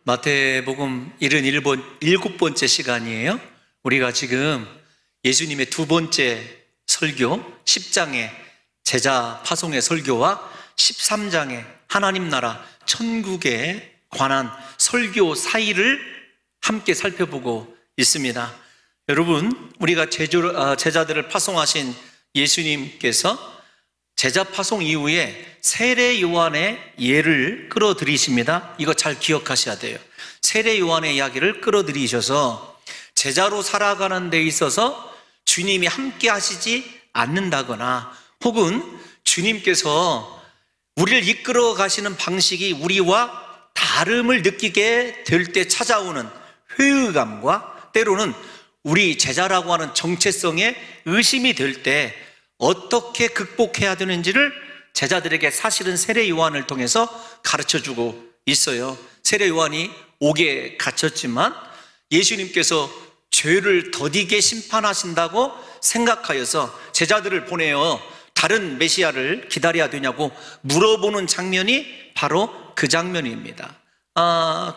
마태복음 77번째 시간이에요. 우리가 지금 예수님의 두 번째 설교 10장의 제자 파송의 설교와 13장의 하나님 나라 천국에 관한 설교 사이를 함께 살펴보고 있습니다. 여러분, 우리가 제자들을 파송하신 예수님께서 제자 파송 이후에 세례 요한의 예를 끌어들이십니다. 이거 잘 기억하셔야 돼요. 세례 요한의 이야기를 끌어들이셔서 제자로 살아가는 데 있어서 주님이 함께 하시지 않는다거나 혹은 주님께서 우리를 이끌어 가시는 방식이 우리와 다름을 느끼게 될 때 찾아오는 회의감과 때로는 우리 제자라고 하는 정체성에 의심이 될 때 어떻게 극복해야 되는지를 제자들에게 사실은 세례 요한을 통해서 가르쳐주고 있어요. 세례 요한이 옥에 갇혔지만 예수님께서 죄를 더디게 심판하신다고 생각하여서 제자들을 보내어 다른 메시아를 기다려야 되냐고 물어보는 장면이 바로 그 장면입니다.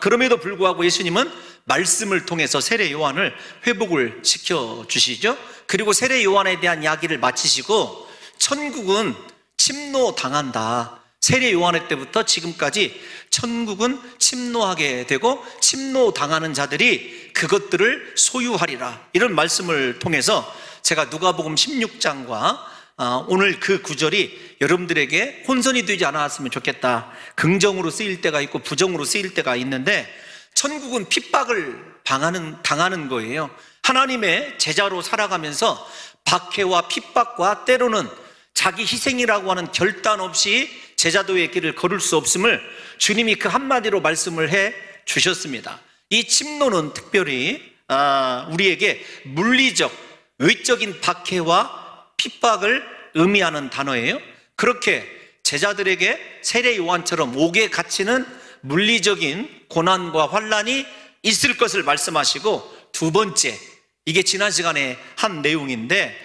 그럼에도 불구하고 예수님은 말씀을 통해서 세례 요한을 회복을 시켜주시죠. 그리고 세례 요한에 대한 이야기를 마치시고 천국은 침노당한다. 세례 요한의 때부터 지금까지 천국은 침노하게 되고 침노당하는 자들이 그것들을 소유하리라. 이런 말씀을 통해서 제가 누가복음 16장과 오늘 그 구절이 여러분들에게 혼선이 되지 않았으면 좋겠다. 긍정으로 쓰일 때가 있고 부정으로 쓰일 때가 있는데 천국은 핍박을 당하는 거예요. 하나님의 제자로 살아가면서 박해와 핍박과 때로는 자기 희생이라고 하는 결단 없이 제자도의 길을 걸을 수 없음을 주님이 그 한마디로 말씀을 해 주셨습니다. 이 침노는 특별히 우리에게 물리적, 의적인 박해와 핍박을 의미하는 단어예요. 그렇게 제자들에게 세례 요한처럼 옥에 갇히는 물리적인 고난과 환난이 있을 것을 말씀하시고, 두 번째, 이게 지난 시간에 한 내용인데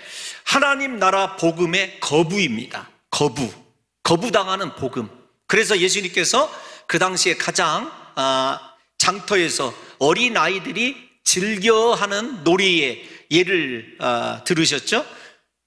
하나님 나라 복음의 거부입니다. 거부당하는 복음. 그래서 예수님께서 그 당시에 가장 장터에서 어린아이들이 즐겨하는 놀이의 예를 들으셨죠?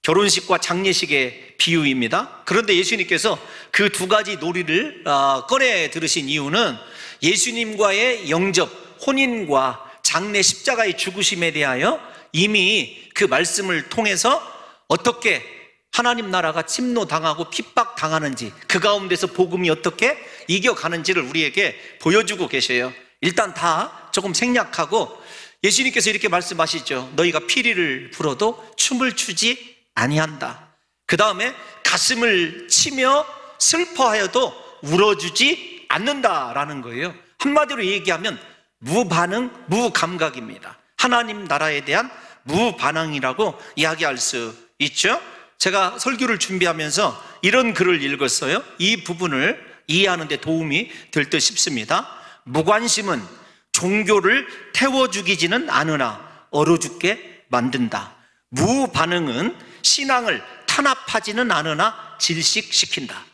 결혼식과 장례식의 비유입니다. 그런데 예수님께서 그 두 가지 놀이를 꺼내 들으신 이유는 예수님과의 영접, 혼인과 장례, 십자가의 죽으심에 대하여 이미 그 말씀을 통해서 어떻게 하나님 나라가 침노당하고 핍박당하는지, 그 가운데서 복음이 어떻게 이겨가는지를 우리에게 보여주고 계셔요. 일단 다 조금 생략하고 예수님께서 이렇게 말씀하시죠. 너희가 피리를 불어도 춤을 추지 아니한다. 그 다음에 가슴을 치며 슬퍼하여도 울어주지 않는다라는 거예요. 한마디로 얘기하면 무반응, 무감각입니다. 하나님 나라에 대한 무반응이라고 이야기할 수 있죠. 제가 설교를 준비하면서 이런 글을 읽었어요. 이 부분을 이해하는 데 도움이 될 듯 싶습니다. 무관심은 종교를 태워 죽이지는 않으나 얼어 죽게 만든다. 무반응은 신앙을 탄압하지는 않으나 질식시킨다.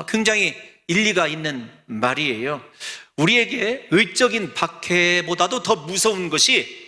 굉장히 일리가 있는 말이에요. 우리에게 의적인 박해보다도 더 무서운 것이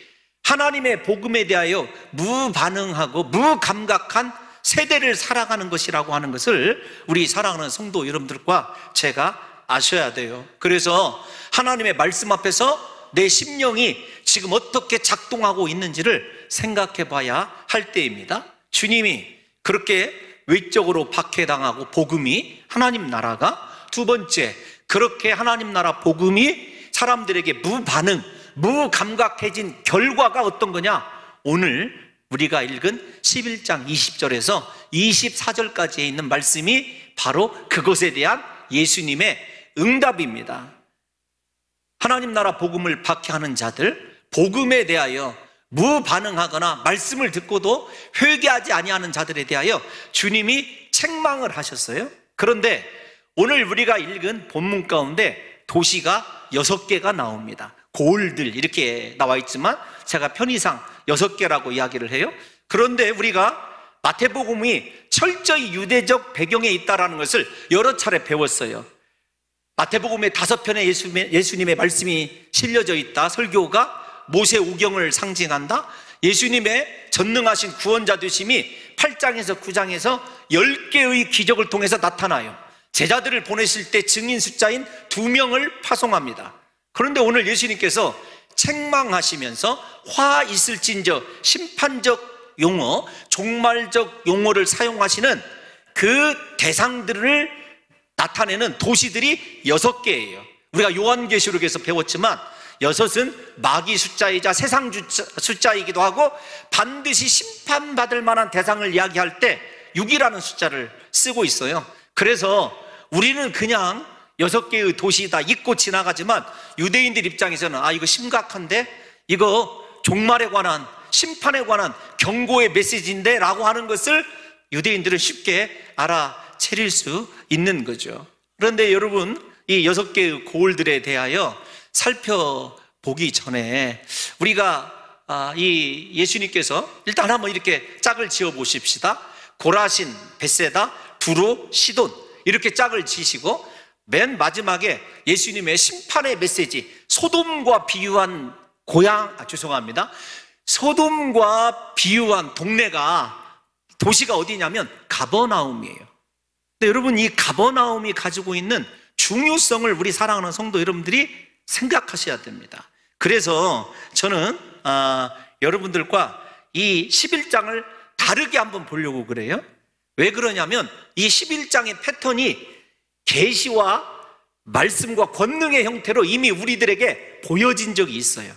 하나님의 복음에 대하여 무반응하고 무감각한 세대를 살아가는 것이라고 하는 것을 우리 사랑하는 성도 여러분들과 제가 아셔야 돼요. 그래서 하나님의 말씀 앞에서 내 심령이 지금 어떻게 작동하고 있는지를 생각해 봐야 할 때입니다. 주님이 그렇게 외적으로 박해당하고 복음이, 하나님 나라가, 두 번째, 그렇게 하나님 나라 복음이 사람들에게 무반응, 무감각해진 결과가 어떤 거냐? 오늘 우리가 읽은 11장 20절에서 24절까지에 있는 말씀이 바로 그것에 대한 예수님의 응답입니다. 하나님 나라 복음을 박해하는 자들, 복음에 대하여 무반응하거나 말씀을 듣고도 회개하지 아니하는 자들에 대하여 주님이 책망을 하셨어요. 그런데 오늘 우리가 읽은 본문 가운데 도시가 6개가 나옵니다. 고을들 이렇게 나와 있지만 제가 편의상 6개라고 이야기를 해요. 그런데 우리가 마태복음이 철저히 유대적 배경에 있다는 것을 여러 차례 배웠어요. 마태복음의 5편에 예수님의 말씀이 실려져 있다. 설교가 모세 오경을 상징한다. 예수님의 전능하신 구원자 되심이 8장에서 9장에서 10개의 기적을 통해서 나타나요. 제자들을 보내실 때 증인 숫자인 2명을 파송합니다. 그런데 오늘 예수님께서 책망하시면서 화 있을진저 심판적 용어, 종말적 용어를 사용하시는 그 대상들을 나타내는 도시들이 6개예요. 우리가 요한계시록에서 배웠지만 6은 마귀 숫자이자 세상 숫자이기도 하고 반드시 심판받을 만한 대상을 이야기할 때 6이라는 숫자를 쓰고 있어요. 그래서 우리는 그냥 6개의 도시다 잊고 지나가지만 유대인들 입장에서는 이거 심각한데? 이거 종말에 관한, 심판에 관한 경고의 메시지인데? 라고 하는 것을 유대인들은 쉽게 알아차릴 수 있는 거죠. 그런데 여러분, 이 6개의 고을들에 대하여 살펴보기 전에 우리가 이 예수님께서 일단 한번 이렇게 짝을 지어 보십시다. 고라신, 벳세다, 두로, 시돈 이렇게 짝을 지시고 맨 마지막에 예수님의 심판의 메시지, 소돔과 비유한 소돔과 비유한 도시가 어디냐면 가버나움이에요. 근데 여러분, 이 가버나움이 가지고 있는 중요성을 우리 사랑하는 성도 여러분들이 생각하셔야 됩니다. 그래서 저는 여러분들과 이 11장을 다르게 한번 보려고 그래요. 왜 그러냐면 이 11장의 패턴이 계시와 말씀과 권능의 형태로 이미 우리들에게 보여진 적이 있어요.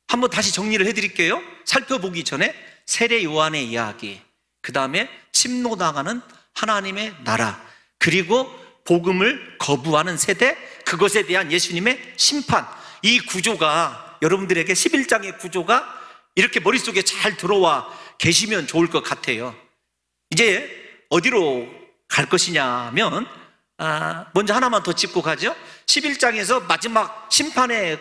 한번 다시 정리를 해드릴게요. 살펴보기 전에 세례 요한의 이야기, 그 다음에 침노당하는 하나님의 나라, 그리고 복음을 거부하는 세대, 그것에 대한 예수님의 심판, 이 구조가 여러분들에게 11장의 구조가 이렇게 머릿속에 잘 들어와 계시면 좋을 것 같아요. 이제 어디로 갈 것이냐면 먼저 하나만 더 짚고 가죠. 11장에서 마지막 심판에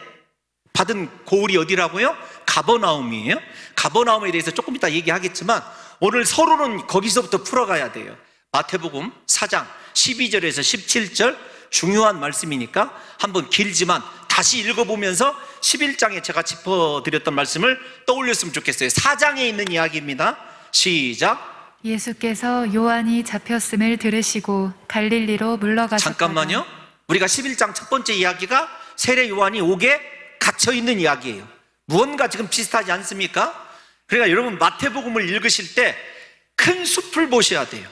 받은 고을이 어디라고요? 가버나움이에요. 가버나움에 대해서 조금 이따 얘기하겠지만 오늘 서론은 거기서부터 풀어가야 돼요. 마태복음 4장 12절에서 17절 중요한 말씀이니까 한번 길지만 다시 읽어보면서 11장에 제가 짚어드렸던 말씀을 떠올렸으면 좋겠어요. 4장에 있는 이야기입니다. 시작. 예수께서 요한이 잡혔음을 들으시고 갈릴리로 물러가셨다가. 잠깐만요. 우리가 11장 첫 번째 이야기가 세례 요한이 옥에 갇혀있는 이야기예요. 무언가 지금 비슷하지 않습니까? 그러니까 여러분 마태복음을 읽으실 때 큰 숲을 보셔야 돼요.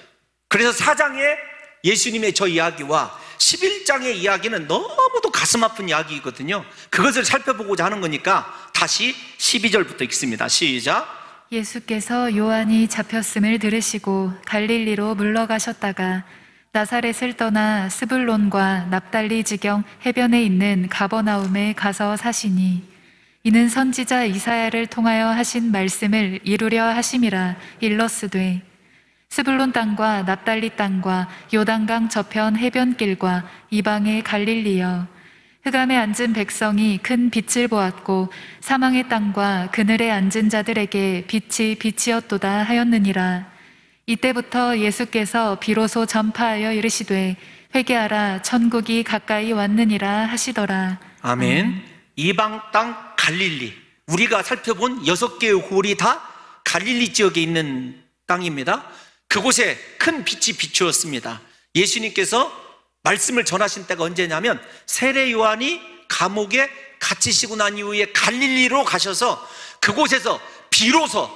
그래서 4장의 예수님의 저 이야기와 11장의 이야기는 너무도 가슴 아픈 이야기거든요. 그것을 살펴보고자 하는 거니까 다시 12절부터 읽습니다. 시작. 예수께서 요한이 잡혔음을 들으시고 갈릴리로 물러가셨다가 나사렛을 떠나 스불론과 납달리 지경 해변에 있는 가버나움에 가서 사시니 이는 선지자 이사야를 통하여 하신 말씀을 이루려 하심이라. 일러스되 스불론 땅과 납달리 땅과 요단강 저편 해변길과 이방의 갈릴리여, 흑암에 앉은 백성이 큰 빛을 보았고 사망의 땅과 그늘에 앉은 자들에게 빛이 빛이었도다 하였느니라. 이때부터 예수께서 비로소 전파하여 이르시되 회개하라, 천국이 가까이 왔느니라 하시더라. 아멘. 이방 땅 갈릴리, 우리가 살펴본 6개의 고을이 다 갈릴리 지역에 있는 땅입니다. 그곳에 큰 빛이 비추었습니다. 예수님께서 말씀을 전하신 때가 언제냐면 세례 요한이 감옥에 갇히시고 난 이후에 갈릴리로 가셔서 그곳에서 비로소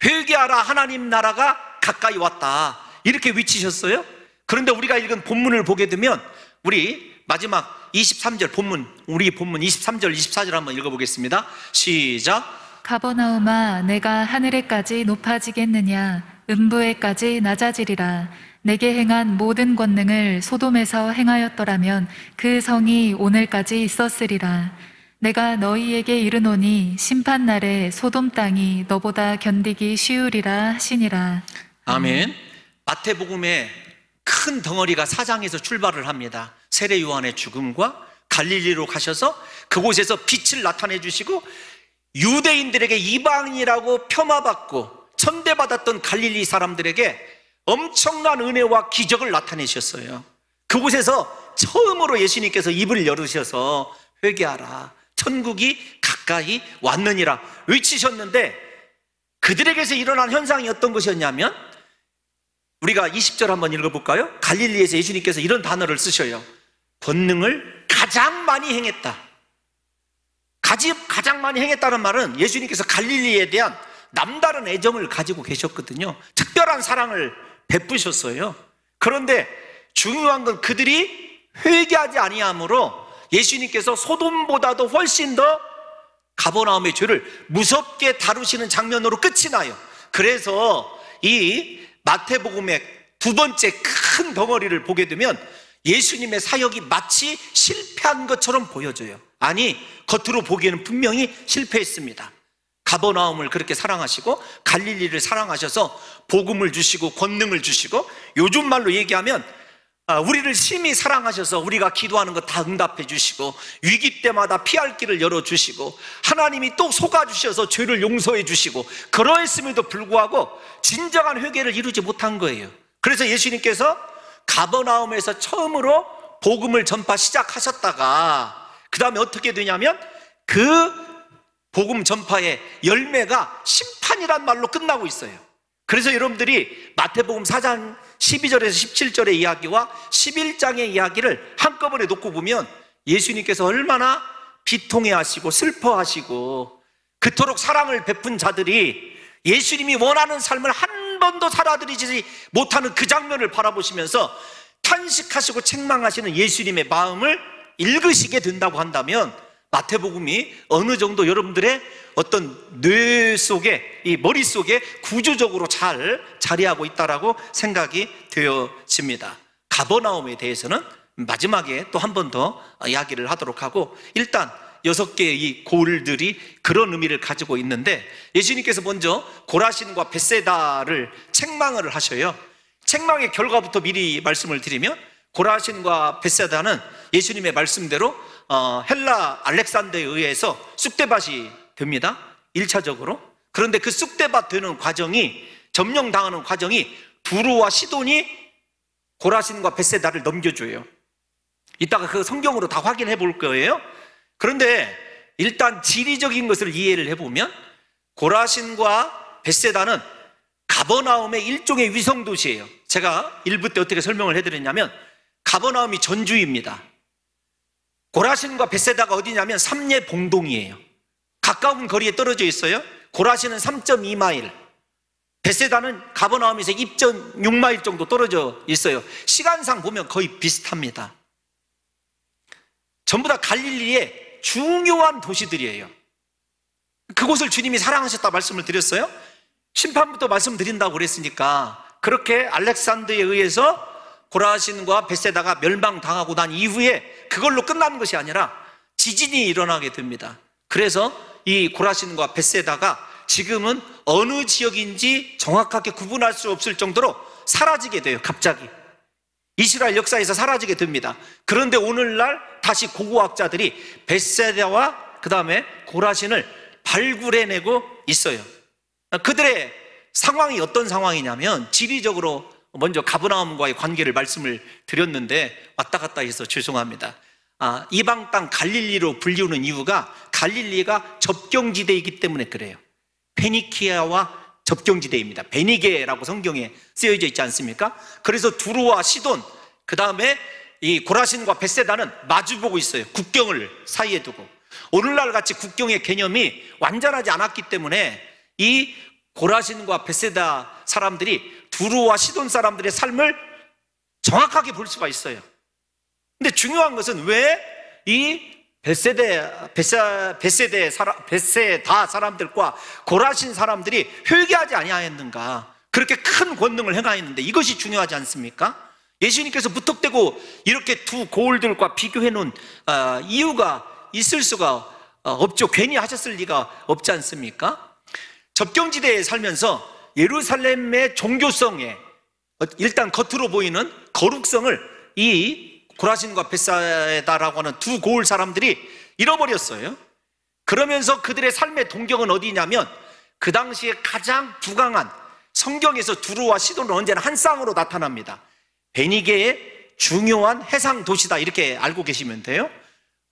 회개하라, 하나님 나라가 가까이 왔다, 이렇게 외치셨어요. 그런데 우리가 읽은 본문을 보게 되면 우리 마지막 23절 본문, 우리 본문 23절 24절 한번 읽어보겠습니다. 시작. 가버나움아, 내가 하늘에까지 높아지겠느냐? 음부에까지 낮아지리라. 내게 행한 모든 권능을 소돔에서 행하였더라면 그 성이 오늘까지 있었으리라. 내가 너희에게 이르노니 심판날에 소돔 땅이 너보다 견디기 쉬우리라 하시니라. 아멘. 마태복음의 큰 덩어리가 4장에서 출발을 합니다. 세례 요한의 죽음과 갈릴리로 가셔서 그곳에서 빛을 나타내 주시고 유대인들에게 이방인이라고 폄하받고 천대받았던 갈릴리 사람들에게 엄청난 은혜와 기적을 나타내셨어요. 그곳에서 처음으로 예수님께서 입을 열으셔서 회개하라, 천국이 가까이 왔느니라 외치셨는데, 그들에게서 일어난 현상이 어떤 것이었냐면, 우리가 20절 한번 읽어볼까요? 갈릴리에서 예수님께서 이런 단어를 쓰셔요. 권능을 가장 많이 행했다. 가장 많이 행했다는 말은 예수님께서 갈릴리에 대한 남다른 애정을 가지고 계셨거든요. 특별한 사랑을 베푸셨어요. 그런데 중요한 건 그들이 회개하지 아니함으로 예수님께서 소돔보다도 훨씬 더 가버나움의 죄를 무섭게 다루시는 장면으로 끝이 나요. 그래서 이 마태복음의 두 번째 큰 덩어리를 보게 되면 예수님의 사역이 마치 실패한 것처럼 보여져요. 아니, 겉으로 보기에는 분명히 실패했습니다. 가버나움을 그렇게 사랑하시고 갈릴리를 사랑하셔서 복음을 주시고 권능을 주시고, 요즘 말로 얘기하면 우리를 심히 사랑하셔서 우리가 기도하는 거 다 응답해 주시고, 위기 때마다 피할 길을 열어주시고, 하나님이 또 속아주셔서 죄를 용서해 주시고, 그러했음에도 불구하고 진정한 회개를 이루지 못한 거예요. 그래서 예수님께서 가버나움에서 처음으로 복음을 전파 시작하셨다가 그 다음에 어떻게 되냐면, 그 복음 전파의 열매가 심판이란 말로 끝나고 있어요. 그래서 여러분들이 마태복음 4장 12절에서 17절의 이야기와 11장의 이야기를 한꺼번에 놓고 보면 예수님께서 얼마나 비통해하시고 슬퍼하시고 그토록 사랑을 베푼 자들이 예수님이 원하는 삶을 한 번도 살아들이지 못하는 그 장면을 바라보시면서 탄식하시고 책망하시는 예수님의 마음을 읽으시게 된다고 한다면, 마태복음이 어느 정도 여러분들의 어떤 뇌 속에, 이 머릿속에 구조적으로 잘 자리하고 있다라고 생각이 되어집니다. 가버나움에 대해서는 마지막에 또 한 번 더 이야기를 하도록 하고, 일단 6개의 이 고을들이 그런 의미를 가지고 있는데, 예수님께서 먼저 고라신과 벳세다를 책망을 하셔요. 책망의 결과부터 미리 말씀을 드리면, 고라신과 벳세다는 예수님의 말씀대로 헬라 알렉산더에 의해서 쑥대밭이 됩니다. 1차적으로. 그런데 그 쑥대밭 되는 과정이, 점령당하는 과정이 두로와 시돈이 고라신과 벳세다를 넘겨줘요. 이따가 그 성경으로 다 확인해 볼 거예요. 그런데 일단 지리적인 것을 이해를 해보면, 고라신과 벳세다는 가버나움의 일종의 위성도시예요. 제가 1부 때 어떻게 설명을 해드렸냐면, 가버나움이 전주입니다. 고라신과 벳세다가 어디냐면 삼례 봉동이에요. 가까운 거리에 떨어져 있어요. 고라신은 3.2마일, 벳세다는 가버나움에서 2.6마일 정도 떨어져 있어요. 시간상 보면 거의 비슷합니다. 전부 다 갈릴리의 중요한 도시들이에요. 그곳을 주님이 사랑하셨다 말씀을 드렸어요. 심판부터 말씀드린다고 그랬으니까, 그렇게 알렉산더에 의해서 고라신과 벳세다가 멸망당하고 난 이후에 그걸로 끝나는 것이 아니라 지진이 일어나게 됩니다. 그래서 이 고라신과 벳세다가 지금은 어느 지역인지 정확하게 구분할 수 없을 정도로 사라지게 돼요. 갑자기 이스라엘 역사에서 사라지게 됩니다. 그런데 오늘날 다시 고고학자들이 벳세다와 그 다음에 고라신을 발굴해내고 있어요. 그들의 상황이 어떤 상황이냐면, 지리적으로 먼저 가버나움과의 관계를 말씀을 드렸는데 왔다 갔다 해서 죄송합니다. 이방 땅 갈릴리로 불리우는 이유가, 갈릴리가 접경지대이기 때문에 그래요. 페니키아와 접경지대입니다. 베니게라고 성경에 쓰여져 있지 않습니까? 그래서 두로와 시돈, 그 다음에 이 고라신과 벳세다는 마주보고 있어요. 국경을 사이에 두고. 오늘날 같이 국경의 개념이 완전하지 않았기 때문에 이 고라신과 벳세다 사람들이 두로와 시돈 사람들의 삶을 정확하게 볼 수가 있어요. 근데 중요한 것은 왜 이 벳세다 사람들과 고라신 사람들이 회개하지 아니하였는가? 그렇게 큰 권능을 행하였는데 이것이 중요하지 않습니까? 예수님께서 무턱대고 이렇게 두 고을들과 비교해 놓은 이유가 있을 수가 없죠. 괜히 하셨을 리가 없지 않습니까? 접경지대에 살면서 예루살렘의 종교성에, 일단 겉으로 보이는 거룩성을 이 고라신과 벳세다라고 하는 두 고을 사람들이 잃어버렸어요. 그러면서 그들의 삶의 동경은 어디냐면, 그 당시에 가장 부강한, 성경에서 두로와 시돈은 언제나 한 쌍으로 나타납니다. 베니게의 중요한 해상 도시다, 이렇게 알고 계시면 돼요.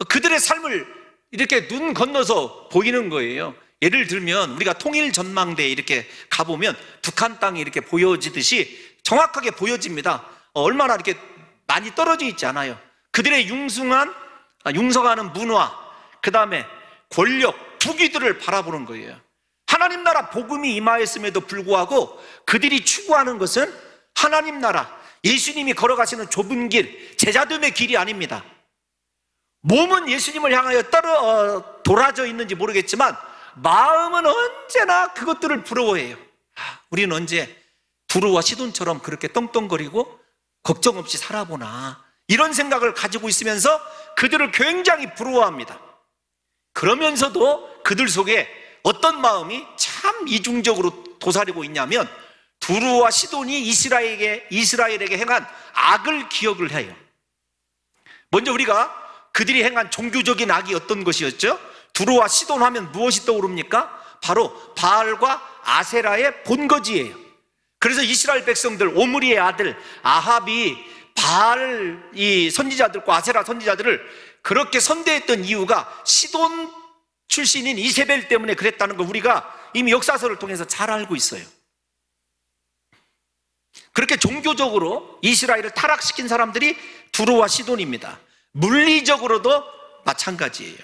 그들의 삶을 이렇게 눈 건너서 보이는 거예요. 예를 들면 우리가 통일 전망대에 이렇게 가보면 북한 땅이 이렇게 보여지듯이 정확하게 보여집니다. 얼마나 이렇게 많이 떨어져 있지 않아요. 그들의 융성하는 문화, 그 다음에 권력, 부귀들을 바라보는 거예요. 하나님 나라 복음이 임하였음에도 불구하고 그들이 추구하는 것은 하나님 나라, 예수님이 걸어가시는 좁은 길, 제자됨의 길이 아닙니다. 몸은 예수님을 향하여 돌아져 있는지 모르겠지만 마음은 언제나 그것들을 부러워해요. 우리는 언제 두루와 시돈처럼 그렇게 떵떵거리고 걱정 없이 살아보나, 이런 생각을 가지고 있으면서 그들을 굉장히 부러워합니다. 그러면서도 그들 속에 어떤 마음이 참 이중적으로 도사리고 있냐면 두루와 시돈이 이스라엘에게 행한 악을 기억을 해요. 먼저 우리가 그들이 행한 종교적인 악이 어떤 것이었죠? 두루와 시돈 하면 무엇이 떠오릅니까? 바로 바알과 아세라의 본거지예요. 그래서 이스라엘 백성들, 오므리의 아들 아합이 바알 이 선지자들과 아세라 선지자들을 그렇게 선대했던 이유가 시돈 출신인 이세벨 때문에 그랬다는 걸 우리가 이미 역사서를 통해서 잘 알고 있어요. 그렇게 종교적으로 이스라엘을 타락시킨 사람들이 두루와 시돈입니다. 물리적으로도 마찬가지예요.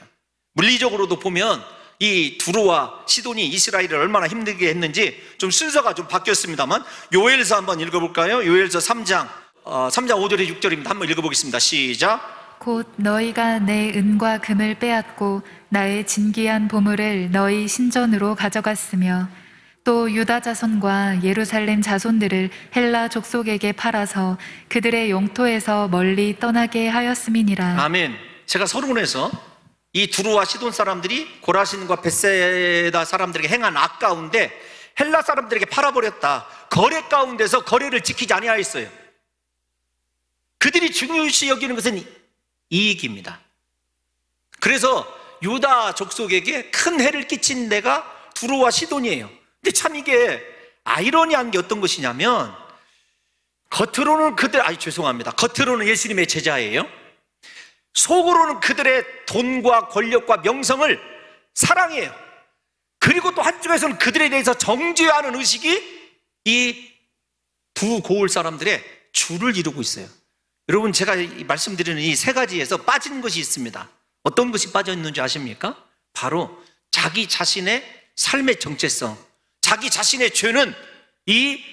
물리적으로도 보면 이 두루와 시돈이 이스라엘을 얼마나 힘들게 했는지 좀 순서가 좀 바뀌었습니다만, 요엘서 한번 읽어볼까요? 요엘서 3장 5절에 6절입니다. 한번 읽어보겠습니다. 시작. 곧 너희가 내 은과 금을 빼앗고 나의 진귀한 보물을 너희 신전으로 가져갔으며 또 유다 자손과 예루살렘 자손들을 헬라 족속에게 팔아서 그들의 영토에서 멀리 떠나게 하였음이니라. 아멘. 제가 서론에서 이 두루와 시돈 사람들이 고라신과 벳세다 사람들에게 행한 악 가운데 헬라 사람들에게 팔아버렸다, 거래 가운데서 거래를 지키지 아니하였어요. 그들이 중요시 여기는 것은 이익입니다. 그래서 유다 족속에게 큰 해를 끼친 데가 두루와 시돈이에요. 근데 참 이게 아이러니한 게 어떤 것이냐면, 겉으로는 겉으로는 예수님의 제자예요. 속으로는 그들의 돈과 권력과 명성을 사랑해요. 그리고 또 한쪽에서는 그들에 대해서 정죄하는 의식이 이 두 고을 사람들의 줄을 이루고 있어요. 여러분, 제가 말씀드리는 이 세 가지에서 빠진 것이 있습니다. 어떤 것이 빠져 있는지 아십니까? 바로 자기 자신의 삶의 정체성, 자기 자신의 죄는 이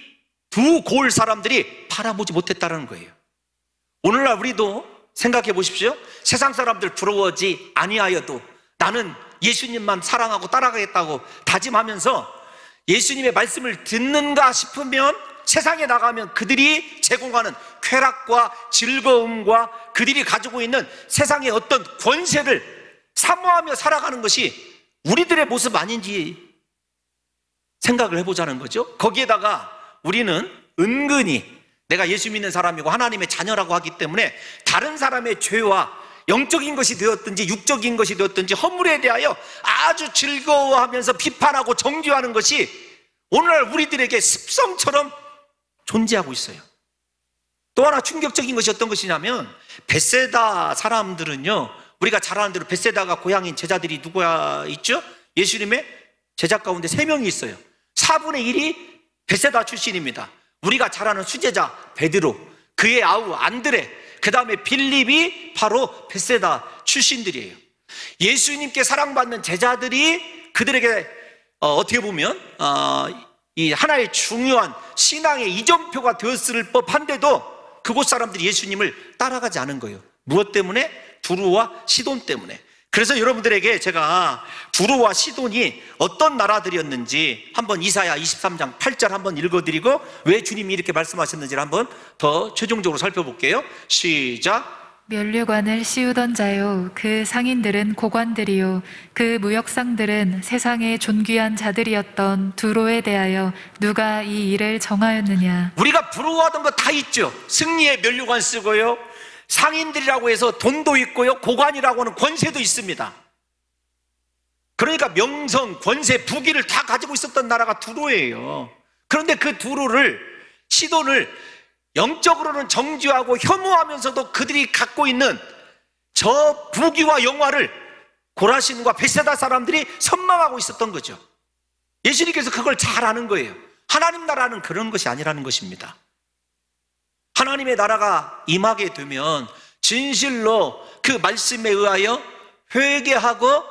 두 고을 사람들이 바라보지 못했다는 거예요. 오늘날 우리도 생각해 보십시오. 세상 사람들 부러워하지 아니하여도 나는 예수님만 사랑하고 따라가겠다고 다짐하면서 예수님의 말씀을 듣는가 싶으면 세상에 나가면 그들이 제공하는 쾌락과 즐거움과 그들이 가지고 있는 세상의 어떤 권세를 사모하며 살아가는 것이 우리들의 모습 아닌지 생각을 해보자는 거죠. 거기에다가 우리는 은근히 내가 예수 믿는 사람이고 하나님의 자녀라고 하기 때문에 다른 사람의 죄와 영적인 것이 되었든지 육적인 것이 되었든지 허물에 대하여 아주 즐거워하면서 비판하고 정죄하는 것이 오늘날 우리들에게 습성처럼 존재하고 있어요. 또 하나 충격적인 것이 어떤 것이냐면, 벳세다 사람들은요, 우리가 잘 아는 대로 벳세다가 고향인 제자들이 누가 있죠? 예수님의 제자 가운데 3명이 있어요. 4분의 1이 벳세다 출신입니다. 우리가 잘 아는 수제자 베드로, 그의 아우 안드레, 그 다음에 빌립이 바로 벳세다 출신들이에요. 예수님께 사랑받는 제자들이 그들에게 어떻게 보면 이 하나의 중요한 신앙의 이정표가 되었을 법한데도 그곳 사람들이 예수님을 따라가지 않은 거예요. 무엇 때문에? 두루와 시돈 때문에. 그래서 여러분들에게 제가 두루와 시돈이 어떤 나라들이었는지 한번 이사야 23장 8절 한번 읽어드리고 왜 주님이 이렇게 말씀하셨는지를 한번 더 최종적으로 살펴볼게요. 시작. 면류관을 씌우던 자요, 그 상인들은 고관들이요, 그 무역상들은 세상의 존귀한 자들이었던 두로에 대하여 누가 이 일을 정하였느냐. 우리가 부러워하던 거 다 있죠. 승리의 면류관 쓰고요, 상인들이라고 해서 돈도 있고요, 고관이라고 하는 권세도 있습니다. 그러니까 명성, 권세, 부귀를 다 가지고 있었던 나라가 두로예요. 그런데 그 두로를, 시돈을 영적으로는 정죄하고 혐오하면서도 그들이 갖고 있는 저 부귀와 영화를 고라신과 벳세다 사람들이 선망하고 있었던 거죠. 예수님께서 그걸 잘 아는 거예요. 하나님 나라는 그런 것이 아니라는 것입니다. 하나님의 나라가 임하게 되면 진실로 그 말씀에 의하여 회개하고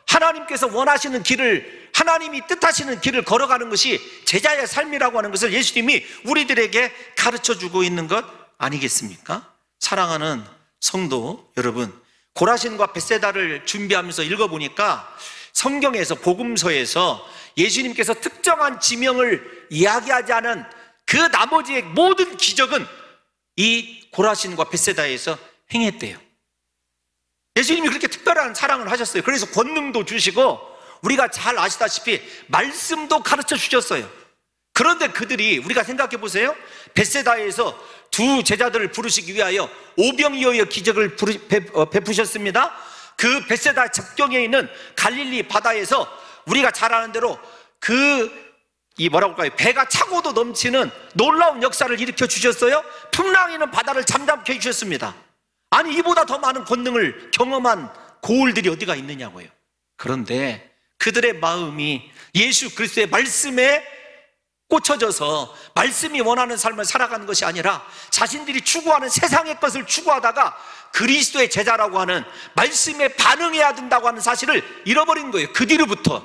하나님께서 원하시는 길을, 하나님이 뜻하시는 길을 걸어가는 것이 제자의 삶이라고 하는 것을 예수님이 우리들에게 가르쳐주고 있는 것 아니겠습니까? 사랑하는 성도 여러분, 고라신과 벳세다를 준비하면서 읽어보니까 성경에서, 복음서에서 예수님께서 특정한 지명을 이야기하지 않은 그 나머지의 모든 기적은 이 고라신과 벳세다에서 행했대요. 예수님이 그렇게 특별한 사랑을 하셨어요. 그래서 권능도 주시고 우리가 잘 아시다시피 말씀도 가르쳐 주셨어요. 그런데 그들이, 우리가 생각해 보세요. 벳세다에서 두 제자들을 부르시기 위하여 오병이어의 기적을 베푸셨습니다. 그 벳세다 접경에 있는 갈릴리 바다에서 우리가 잘 아는 대로 뭐라고 할까요? 배가 차고도 넘치는 놀라운 역사를 일으켜 주셨어요. 풍랑이는 바다를 잠잠케 해주셨습니다. 아니, 이보다 더 많은 권능을 경험한 고울들이 어디가 있느냐고요. 그런데 그들의 마음이 예수 그리스도의 말씀에 꽂혀져서 말씀이 원하는 삶을 살아가는 것이 아니라 자신들이 추구하는 세상의 것을 추구하다가 그리스도의 제자라고 하는 말씀에 반응해야 된다고 하는 사실을 잃어버린 거예요. 그 뒤로부터,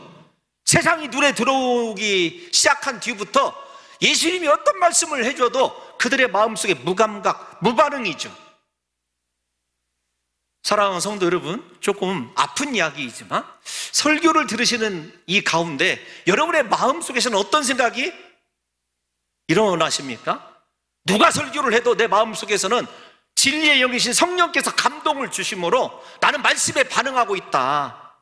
세상이 눈에 들어오기 시작한 뒤부터 예수님이 어떤 말씀을 해줘도 그들의 마음속에 무감각, 무반응이죠. 사랑하는 성도 여러분, 조금 아픈 이야기이지만 설교를 들으시는 이 가운데 여러분의 마음속에서는 어떤 생각이 일어나십니까? 누가 설교를 해도 내 마음속에서는 진리의 영이신 성령께서 감동을 주심으로 나는 말씀에 반응하고 있다.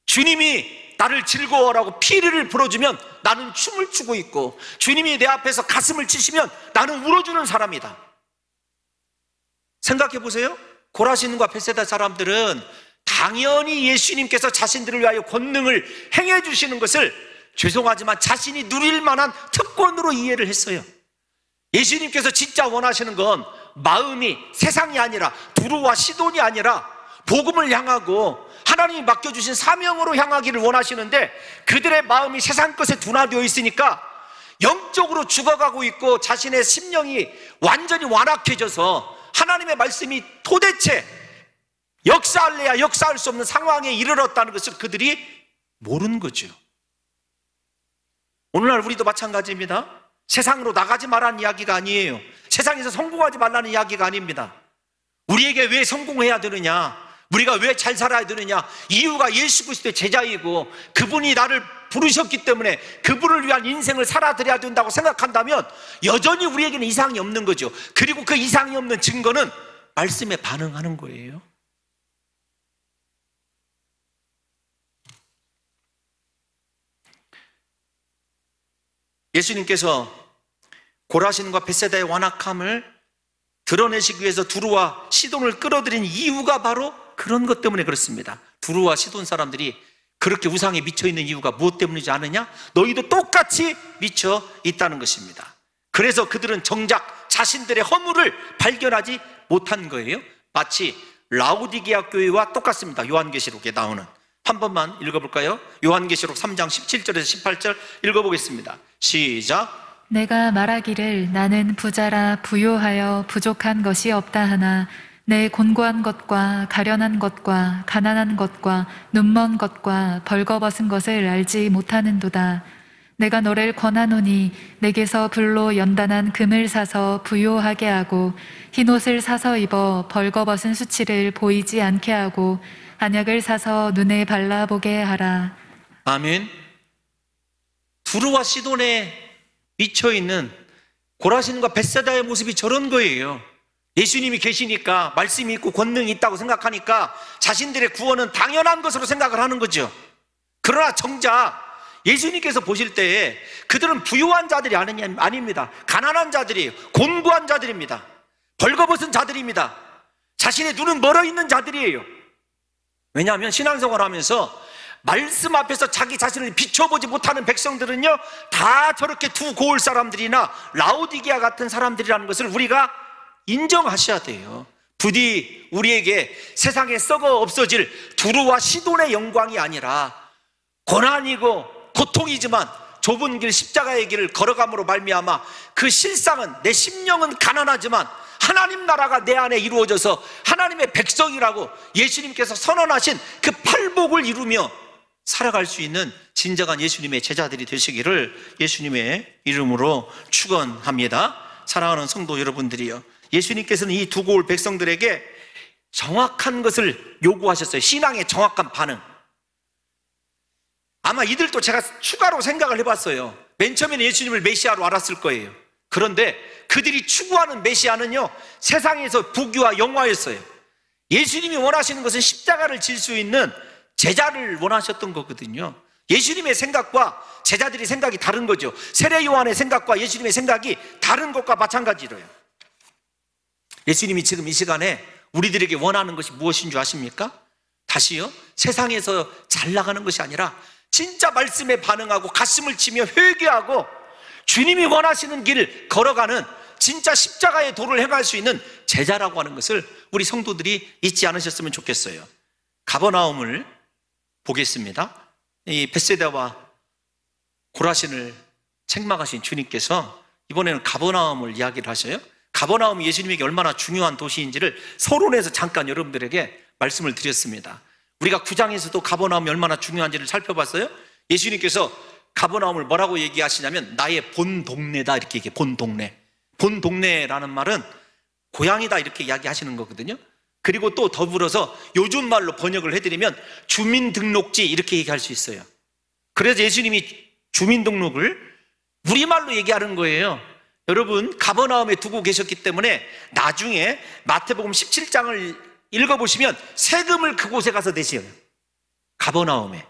주님이 나를 즐거워라고 피리를 불어주면 나는 춤을 추고 있고, 주님이 내 앞에서 가슴을 치시면 나는 울어주는 사람이다. 생각해 보세요. 고라신과 벳세다 사람들은 당연히 예수님께서 자신들을 위하여 권능을 행해 주시는 것을 죄송하지만 자신이 누릴 만한 특권으로 이해를 했어요. 예수님께서 진짜 원하시는 건 마음이 세상이 아니라, 두루와 시돈이 아니라 복음을 향하고 하나님이 맡겨주신 사명으로 향하기를 원하시는데, 그들의 마음이 세상 것에 둔화되어 있으니까 영적으로 죽어가고 있고 자신의 심령이 완전히 완악해져서 하나님의 말씀이 도대체 역사할래야 역사할 수 없는 상황에 이르렀다는 것을 그들이 모르는 거죠. 오늘날 우리도 마찬가지입니다. 세상으로 나가지 말라는 이야기가 아니에요. 세상에서 성공하지 말라는 이야기가 아닙니다. 우리에게 왜 성공해야 되느냐, 우리가 왜 잘 살아야 되느냐, 이유가 예수 그리스도의 제자이고 그분이 나를 부르셨기 때문에 그분을 위한 인생을 살아드려야 된다고 생각한다면 여전히 우리에게는 이상이 없는 거죠. 그리고 그 이상이 없는 증거는 말씀에 반응하는 거예요. 예수님께서 고라신과 벳세다의 완악함을 드러내시기 위해서 두루와 시돈을 끌어들인 이유가 바로 그런 것 때문에 그렇습니다. 두루와 시돈 사람들이 그렇게 우상에 미쳐 있는 이유가 무엇 때문이지 않느냐? 너희도 똑같이 미쳐 있다는 것입니다. 그래서 그들은 정작 자신들의 허물을 발견하지 못한 거예요. 마치 라오디게아 교회와 똑같습니다. 요한계시록에 나오는, 한 번만 읽어볼까요? 요한계시록 3장 17절에서 18절 읽어보겠습니다. 시작. 내가 말하기를 나는 부자라 부요하여 부족한 것이 없다 하나 내 곤고한 것과 가련한 것과 가난한 것과 눈먼 것과 벌거벗은 것을 알지 못하는도다. 내가 너를 권하노니 내게서 불로 연단한 금을 사서 부요하게 하고 흰옷을 사서 입어 벌거벗은 수치를 보이지 않게 하고 안약을 사서 눈에 발라보게 하라. 아멘. 두루와 시돈에 미쳐있는 고라신과 벳세다의 모습이 저런 거예요. 예수님이 계시니까, 말씀이 있고 권능이 있다고 생각하니까 자신들의 구원은 당연한 것으로 생각을 하는 거죠. 그러나 정작 예수님께서 보실 때에 그들은 부유한 자들이 아닙니다. 가난한 자들이에요. 곤고한 자들입니다. 벌거벗은 자들입니다. 자신의 눈은 멀어 있는 자들이에요. 왜냐하면 신앙생활 하면서 말씀 앞에서 자기 자신을 비춰보지 못하는 백성들은요, 다 저렇게 두 고을 사람들이나 라오디게아 같은 사람들이라는 것을 우리가 인정하셔야 돼요. 부디 우리에게 세상에 썩어 없어질 두루와 시돈의 영광이 아니라 고난이고 고통이지만 좁은 길 십자가의 길을 걸어감으로 말미암아 그 실상은 내 심령은 가난하지만 하나님 나라가 내 안에 이루어져서 하나님의 백성이라고 예수님께서 선언하신 그 팔복을 이루며 살아갈 수 있는 진정한 예수님의 제자들이 되시기를 예수님의 이름으로 축원합니다. 사랑하는 성도 여러분들이요, 예수님께서는 이 두 고을 백성들에게 정확한 것을 요구하셨어요. 신앙의 정확한 반응. 아마 이들도 제가 추가로 생각을 해봤어요. 맨 처음에는 예수님을 메시아로 알았을 거예요. 그런데 그들이 추구하는 메시아는요, 세상에서 부귀와 영화였어요. 예수님이 원하시는 것은 십자가를 질 수 있는 제자를 원하셨던 거거든요. 예수님의 생각과 제자들의 생각이 다른 거죠. 세례 요한의 생각과 예수님의 생각이 다른 것과 마찬가지로요. 예수님이 지금 이 시간에 우리들에게 원하는 것이 무엇인 줄 아십니까? 다시요, 세상에서 잘 나가는 것이 아니라 진짜 말씀에 반응하고 가슴을 치며 회개하고 주님이 원하시는 길을 걸어가는 진짜 십자가의 도를 행할 수 있는 제자라고 하는 것을 우리 성도들이 잊지 않으셨으면 좋겠어요. 가버나움을 보겠습니다. 이 벳세다와 고라신을 책망하신 주님께서 이번에는 가버나움을 이야기를 하셔요. 가버나움이 예수님에게 얼마나 중요한 도시인지를 서론에서 잠깐 여러분들에게 말씀을 드렸습니다. 우리가 9장에서도 가버나움이 얼마나 중요한지를 살펴봤어요. 예수님께서 가버나움을 뭐라고 얘기하시냐면 나의 본 동네다, 이렇게 얘기해요. 본 동네. 본 동네라는 말은 고향이다, 이렇게 이야기하시는 거거든요. 그리고 또 더불어서 요즘 말로 번역을 해드리면 주민등록지, 이렇게 얘기할 수 있어요. 그래서 예수님이 주민등록을 우리말로 얘기하는 거예요. 여러분, 가버나움에 두고 계셨기 때문에 나중에 마태복음 17장을 읽어보시면 세금을 그곳에 가서 내세요. 가버나움에.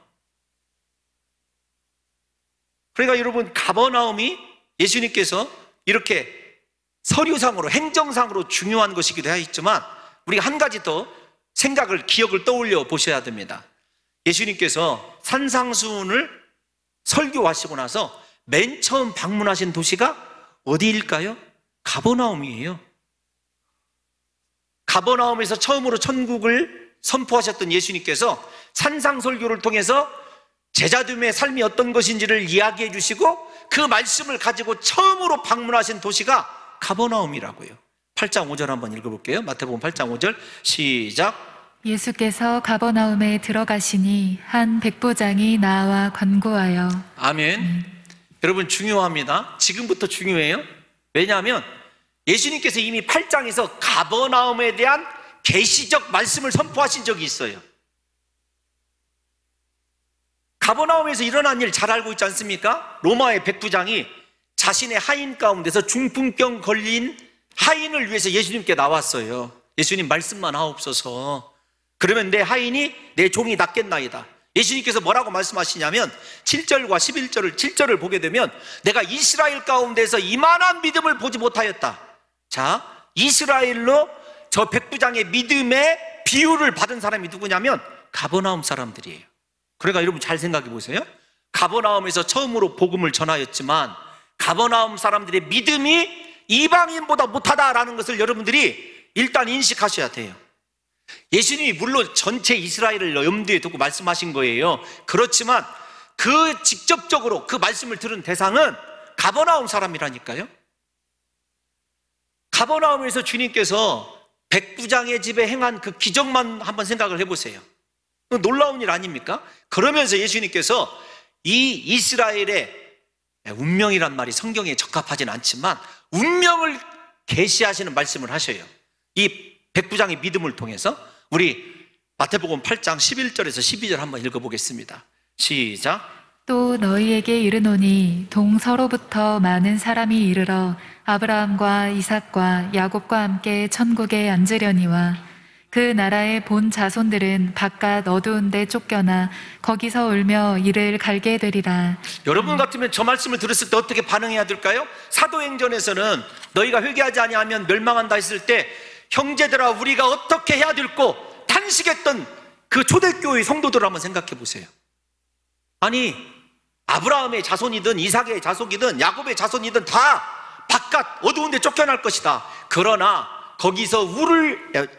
그러니까 여러분, 가버나움이 예수님께서 이렇게 서류상으로, 행정상으로 중요한 것이기도 하지만 우리가 한 가지 더 생각을, 기억을 떠올려 보셔야 됩니다. 예수님께서 산상수훈을 설교하시고 나서 맨 처음 방문하신 도시가 어디일까요? 가버나움이에요. 가버나움에서 처음으로 천국을 선포하셨던 예수님께서 산상설교를 통해서 제자들의 삶이 어떤 것인지를 이야기해 주시고 그 말씀을 가지고 처음으로 방문하신 도시가 가버나움이라고요. 8장 5절 한번 읽어볼게요. 마태복음 8장 5절 시작. 예수께서 가버나움에 들어가시니 한 백부장이 나와 간구하여. 아멘. 여러분, 중요합니다. 지금부터 중요해요. 왜냐하면 예수님께서 이미 8장에서 가버나움에 대한 계시적 말씀을 선포하신 적이 있어요. 가버나움에서 일어난 일 잘 알고 있지 않습니까? 로마의 백부장이 자신의 하인 가운데서 중풍병 걸린 하인을 위해서 예수님께 나왔어요. 예수님, 말씀만 하옵소서. 그러면 내 하인이, 내 종이 낫겠나이다. 예수님께서 뭐라고 말씀하시냐면 7절과 11절을 7절을 보게 되면 내가 이스라엘 가운데서 이만한 믿음을 보지 못하였다. 자, 이스라엘로 저 백부장의 믿음의 비유를 받은 사람이 누구냐면 가버나움 사람들이에요. 그러니까 여러분 잘 생각해 보세요. 가버나움에서 처음으로 복음을 전하였지만 가버나움 사람들의 믿음이 이방인보다 못하다라는 것을 여러분들이 일단 인식하셔야 돼요. 예수님이 물론 전체 이스라엘을 염두에 두고 말씀하신 거예요. 그렇지만 그 직접적으로 그 말씀을 들은 대상은 가버나움 사람이라니까요. 가버나움에서 주님께서 백부장의 집에 행한 그 기적만 한번 생각을 해보세요. 놀라운 일 아닙니까? 그러면서 예수님께서 이 이스라엘의 운명이란 말이 성경에 적합하진 않지만 운명을 계시하시는 말씀을 하셔요. 이 백부장의 믿음을 통해서. 우리 마태복음 8장 11절에서 12절 한번 읽어보겠습니다. 시작. 또 너희에게 이르노니 동서로부터 많은 사람이 이르러 아브라함과 이삭과 야곱과 함께 천국에 앉으려니와 그 나라의 본 자손들은 바깥 어두운 데 쫓겨나 거기서 울며 이를 갈게 되리라. 여러분 같으면 저 말씀을 들었을 때 어떻게 반응해야 될까요? 사도행전에서는 너희가 회개하지 아니하면 멸망한다 했을 때 형제들아 우리가 어떻게 해야 될고 탄식했던 그 초대교회 성도들을 한번 생각해 보세요. 아니, 아브라함의 자손이든 이삭의 자손이든 야곱의 자손이든 다 바깥 어두운 데 쫓겨날 것이다. 그러나 거기서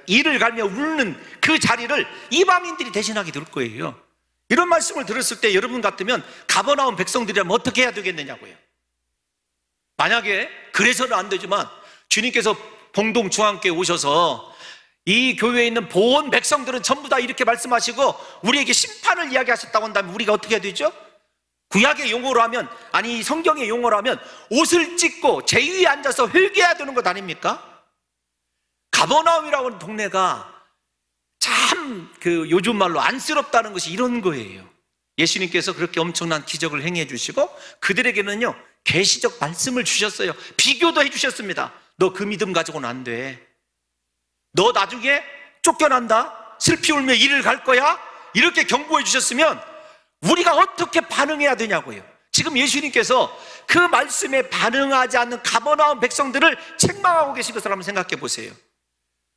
이를 갈며 울는 그 자리를 이방인들이 대신하게 될 거예요. 이런 말씀을 들었을 때 여러분 같으면 가버나움 백성들이라면 어떻게 해야 되겠느냐고요. 만약에 그래서는 안 되지만 주님께서 봉동 중앙교회 오셔서 이 교회에 있는 본 백성들은 전부 다 이렇게 말씀하시고 우리에게 심판을 이야기하셨다고 한다면 우리가 어떻게 해야 되죠? 구약의 용어로 하면, 아니 성경의 용어로 하면 옷을 찢고 제위에 앉아서 회개해야 되는 것 아닙니까? 가버나움이라고 하는 동네가 참 요즘 말로 안쓰럽다는 것이 이런 거예요. 예수님께서 그렇게 엄청난 기적을 행해 주시고 그들에게는요 계시적 말씀을 주셨어요. 비교도 해 주셨습니다. 너 그 믿음 가지고는 안 돼. 너 나중에 쫓겨난다. 슬피 울며 이를 갈 거야. 이렇게 경고해 주셨으면 우리가 어떻게 반응해야 되냐고요. 지금 예수님께서 그 말씀에 반응하지 않는 가버나움 백성들을 책망하고 계신 것을 한번 생각해 보세요.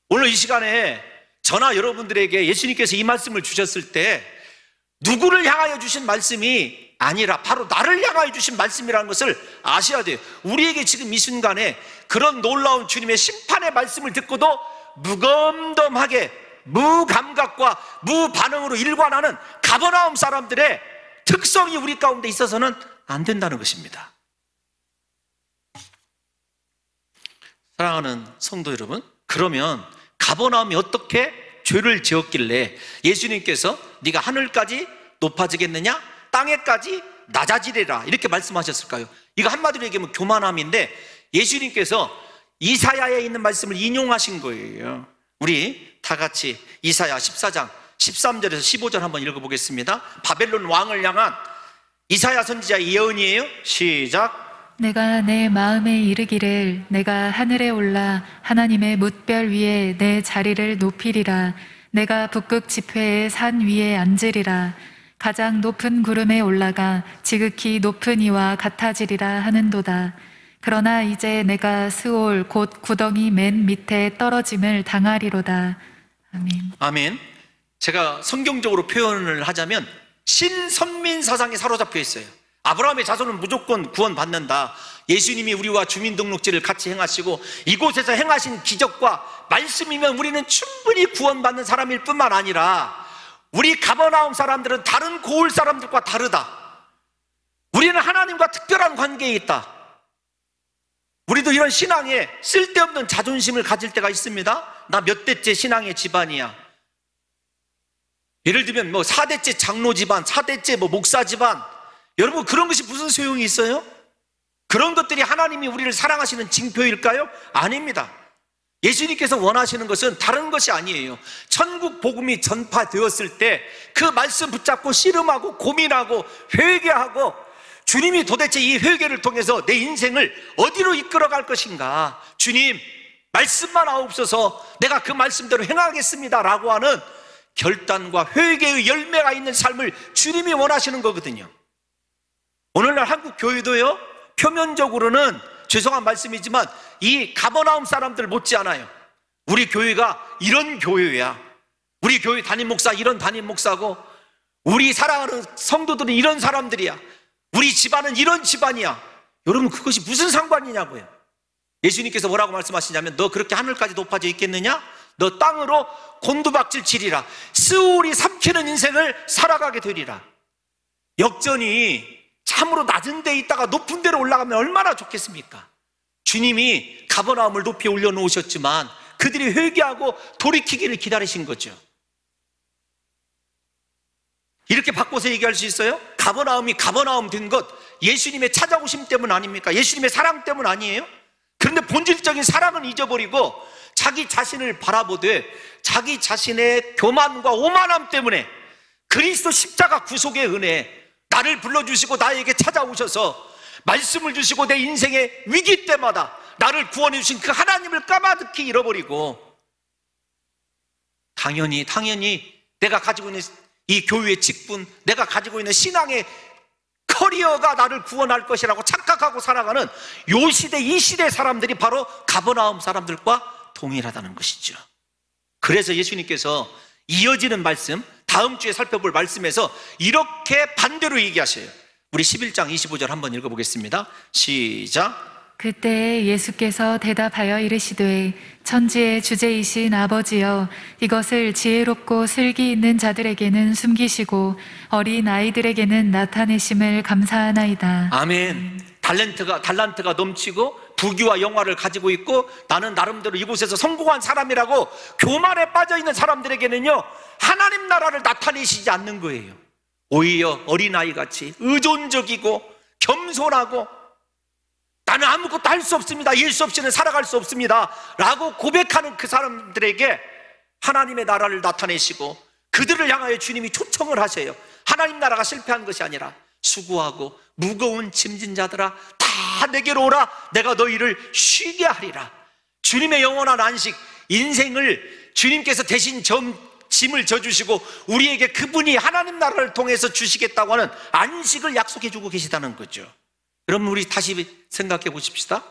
오늘 이 시간에 저나 여러분들에게 예수님께서 이 말씀을 주셨을 때 누구를 향하여 주신 말씀이 아니라 바로 나를 향하여 주신 말씀이라는 것을 아셔야 돼요. 우리에게 지금 이 순간에 그런 놀라운 주님의 심판의 말씀을 듣고도 무검덤하게 무감각과 무반응으로 일관하는 가버나움 사람들의 특성이 우리 가운데 있어서는 안 된다는 것입니다. 사랑하는 성도 여러분, 그러면 가버나움이 어떻게 죄를 지었길래 예수님께서 네가 하늘까지 높아지겠느냐 땅에까지 낮아지리라 이렇게 말씀하셨을까요? 이거 한마디로 얘기하면 교만함인데 예수님께서 이사야에 있는 말씀을 인용하신 거예요. 우리 다 같이 이사야 14장 13절에서 15절 한번 읽어보겠습니다. 바벨론 왕을 향한 이사야 선지자의 예언이에요. 시작. 내가 내 마음에 이르기를 내가 하늘에 올라 하나님의 뭇별 위에 내 자리를 높이리라. 내가 북극 지폐의 산 위에 앉으리라. 가장 높은 구름에 올라가 지극히 높은 이와 같아지리라 하는도다. 그러나 이제 내가 스올 곧 구덩이 맨 밑에 떨어짐을 당하리로다. 아멘. 아멘. 제가 성경적으로 표현을 하자면 신선민 사상에 사로잡혀 있어요. 아브라함의 자손은 무조건 구원받는다. 예수님이 우리와 주민등록제를 같이 행하시고 이곳에서 행하신 기적과 말씀이면 우리는 충분히 구원받는 사람일 뿐만 아니라 우리 가버나움 사람들은 다른 고을 사람들과 다르다. 우리는 하나님과 특별한 관계에 있다. 우리도 이런 신앙에 쓸데없는 자존심을 가질 때가 있습니다. 나 몇 대째 신앙의 집안이야. 예를 들면 4대째 장로 집안, 4대째 목사 집안. 여러분 그런 것이 무슨 소용이 있어요? 그런 것들이 하나님이 우리를 사랑하시는 징표일까요? 아닙니다. 예수님께서 원하시는 것은 다른 것이 아니에요. 천국 복음이 전파되었을 때 그 말씀 붙잡고 씨름하고 고민하고 회개하고 주님이 도대체 이 회개를 통해서 내 인생을 어디로 이끌어갈 것인가? 주님 말씀만 하옵소서 내가 그 말씀대로 행하겠습니다 라고 하는 결단과 회개의 열매가 있는 삶을 주님이 원하시는 거거든요. 오늘날 한국 교회도요 표면적으로는 죄송한 말씀이지만 이 가버나움 사람들 못지않아요. 우리 교회가 이런 교회야. 우리 교회 담임 목사 이런 담임 목사고 우리 사랑하는 성도들은 이런 사람들이야. 우리 집안은 이런 집안이야. 여러분 그것이 무슨 상관이냐고요. 예수님께서 뭐라고 말씀하시냐면 너 그렇게 하늘까지 높아져 있겠느냐? 너 땅으로 곤두박질 치리라. 스올이 삼키는 인생을 살아가게 되리라. 역전이 참으로 낮은 데 있다가 높은 데로 올라가면 얼마나 좋겠습니까? 주님이 가버나움을 높이 올려놓으셨지만 그들이 회개하고 돌이키기를 기다리신 거죠. 이렇게 바꿔서 얘기할 수 있어요? 가버나움이 가버나움 된 것 예수님의 찾아오심 때문 아닙니까? 예수님의 사랑 때문 아니에요? 그런데 본질적인 사랑은 잊어버리고 자기 자신을 바라보되 자기 자신의 교만과 오만함 때문에 그리스도 십자가 구속의 은혜 나를 불러주시고 나에게 찾아오셔서 말씀을 주시고 내 인생의 위기 때마다 나를 구원해 주신 그 하나님을 까마득히 잃어버리고 당연히 내가 가지고 있는 이 교회의 직분, 내가 가지고 있는 신앙의 커리어가 나를 구원할 것이라고 착각하고 살아가는 요 시대 이 시대 사람들이 바로 가버나움 사람들과 동일하다는 것이죠. 그래서 예수님께서 이어지는 말씀 다음 주에 살펴볼 말씀에서 이렇게 반대로 얘기하셔요. 우리 11장 25절 한번 읽어보겠습니다. 시작. 그때 예수께서 대답하여 이르시되 천지의 주제이신 아버지여 이것을 지혜롭고 슬기 있는 자들에게는 숨기시고 어린 아이들에게는 나타내심을 감사하나이다. 아멘. 달란트가 넘치고 부귀와 영화를 가지고 있고 나는 나름대로 이곳에서 성공한 사람이라고 교만에 빠져있는 사람들에게는요, 하나님 나라를 나타내시지 않는 거예요. 오히려 어린아이같이 의존적이고 겸손하고 나는 아무것도 할 수 없습니다, 예수 없이는 살아갈 수 없습니다 라고 고백하는 그 사람들에게 하나님의 나라를 나타내시고 그들을 향하여 주님이 초청을 하세요. 하나님 나라가 실패한 것이 아니라 수고하고 무거운 짐진 자들아 다 내게로 오라, 내가 너희를 쉬게 하리라. 주님의 영원한 안식, 인생을 주님께서 대신 짐을 져주시고 우리에게 그분이 하나님 나라를 통해서 주시겠다고 하는 안식을 약속해 주고 계시다는 거죠. 여러분, 우리 다시 생각해 보십시다.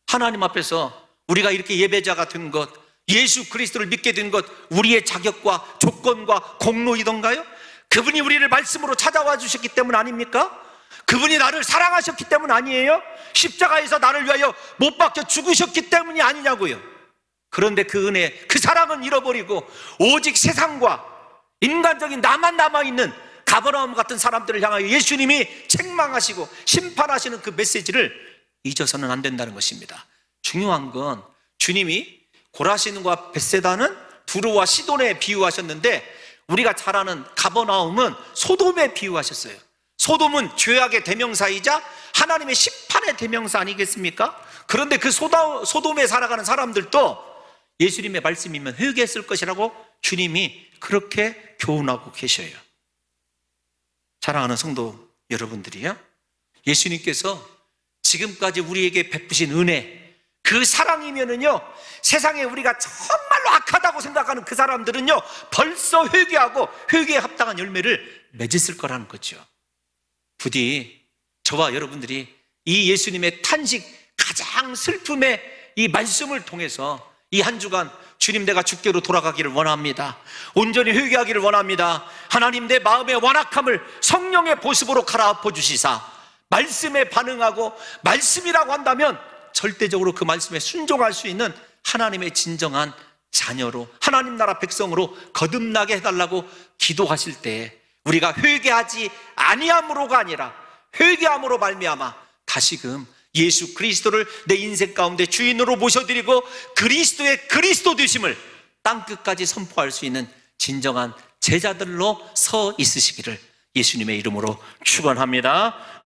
하나님 앞에서 우리가 이렇게 예배자가 된 것, 예수 그리스도를 믿게 된 것, 우리의 자격과 조건과 공로이던가요? 그분이 우리를 말씀으로 찾아와 주셨기 때문 아닙니까? 그분이 나를 사랑하셨기 때문 아니에요? 십자가에서 나를 위하여 못 박혀 죽으셨기 때문이 아니냐고요. 그런데 그 은혜, 그 사랑은 잃어버리고 오직 세상과 인간적인 나만 남아있는 가버나움 같은 사람들을 향하여 예수님이 책망하시고 심판하시는 그 메시지를 잊어서는 안 된다는 것입니다. 중요한 건 주님이 고라신과 벳세다는 두로와 시돈에 비유하셨는데 우리가 잘 아는 가버나움은 소돔에 비유하셨어요. 소돔은 죄악의 대명사이자 하나님의 심판의 대명사 아니겠습니까? 그런데 그 소돔에 살아가는 사람들도 예수님의 말씀이면 회개했을 것이라고 주님이 그렇게 교훈하고 계셔요. 사랑하는 성도 여러분들이요, 예수님께서 지금까지 우리에게 베푸신 은혜, 그 사랑이면은요, 세상에 우리가 정말로 악하다고 생각하는 그 사람들은요 벌써 회개하고 회개에 합당한 열매를 맺었을 거라는 거죠. 부디 저와 여러분들이 이 예수님의 탄식, 가장 슬픔의 이 말씀을 통해서 이 한 주간 주님, 내가 주께로 돌아가기를 원합니다. 온전히 회개하기를 원합니다. 하나님, 내 마음의 완악함을 성령의 보습으로 갈아엎어 주시사 말씀에 반응하고 말씀이라고 한다면 절대적으로 그 말씀에 순종할 수 있는 하나님의 진정한 자녀로, 하나님 나라 백성으로 거듭나게 해달라고 기도하실 때 우리가 회개하지 아니함으로가 아니라 회개함으로 말미암아 다시금 예수 그리스도를 내 인생 가운데 주인으로 모셔드리고 그리스도의 그리스도 되심을 땅끝까지 선포할 수 있는 진정한 제자들로 서 있으시기를 예수님의 이름으로 축원합니다.